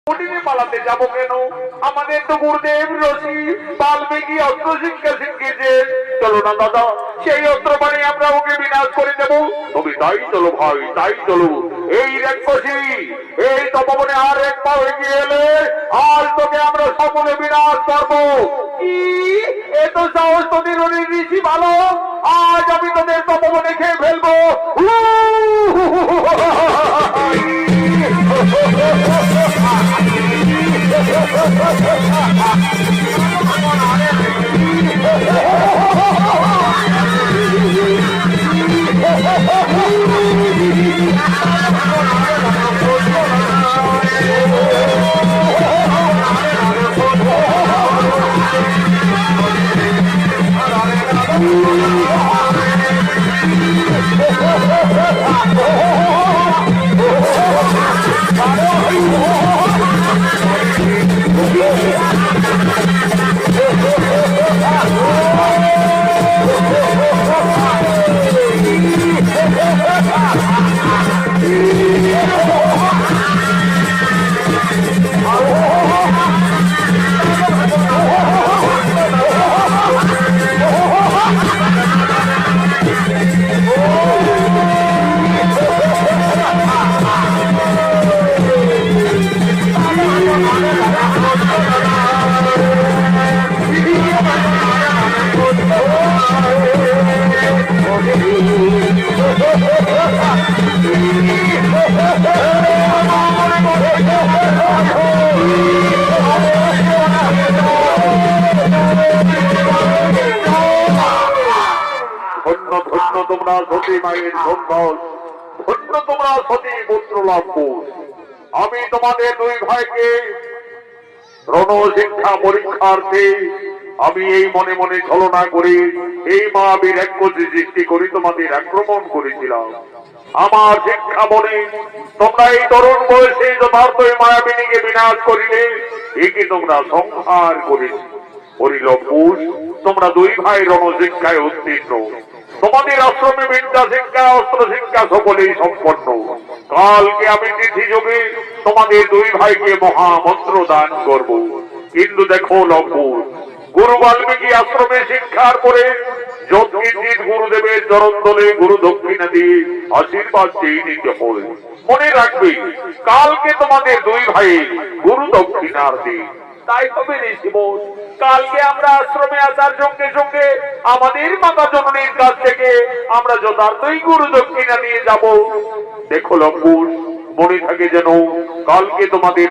পালাতে যাবো কেন? আমাদের তো গুরুদেব ঋষি বাল্মীকি অস্ত্র শিক্ষা শিখিয়েছেন। চলো না দাদা, সেই অস্ত্র বানিয়ে আমরা ওকে বিনাশ করে দেবো। তুমি তাই চলো ভাই, তাই চলো। এই রাক্ষসী এই তপবনে আর এক পাও এগিয়ে এলে আজ তোকে আমরা সকলে বিনাশ করবো। কি এত সাহস তোদের ঋষি ভালো? আজ আমি তোদের তপবনে খেয়ে ফেলবো। তোমরা সতী মায়ের সম্বল, ধন্য তোমরা সতী পুত্র লাভ। আমি তোমাদের দুই ভাইকে রণ শিক্ষা পরীক্ষার্থে আমি এই মনে মনে ছলনা করি এই মহাবীর রাক্ষসী সৃষ্টি করি তোমাদের আক্রমণ করেছিলাম। আমার শিক্ষা বলে তোমরা এই তরুণ বয়সে যথার্থ মায়াবিনীকে বিনাশ করিলে একে তোমরা সংহার করেছি। করিল পুষ, তোমরা দুই ভাই রণ শিক্ষায় উত্তীর্ণ। তোমাদের আশ্রমে বিদ্যা শিক্ষা অস্ত্র শিক্ষা সকলেই সম্পন্ন। কালকে আমি তিথি যোগে তোমাদের দুই ভাইকে মহামন্ত্র দান করব। কিন্তু দেখো লম্বুর, গুরু বাল্মীকি আশ্রমে শিক্ষার পরে যৎকিঞ্চিত গুরুদেবের চরণ তলে গুরু দক্ষিণা দিয়ে আশীর্বাদ চেয়ে নিতে হবে। মনে রাখবে কালকে তোমাদের দুই ভাই গুরু দক্ষিণার দিন। তাই হবে ঋষিবর, কালকে আমরা আশ্রমে আসার সঙ্গে সঙ্গে আমাদের মাতা জননীর কাছ থেকে আমরা যথার্থই গুরু দক্ষিণা নিয়ে যাব। দেখো লম্বুর, মনে থাকে যেন কালকে তোমাদের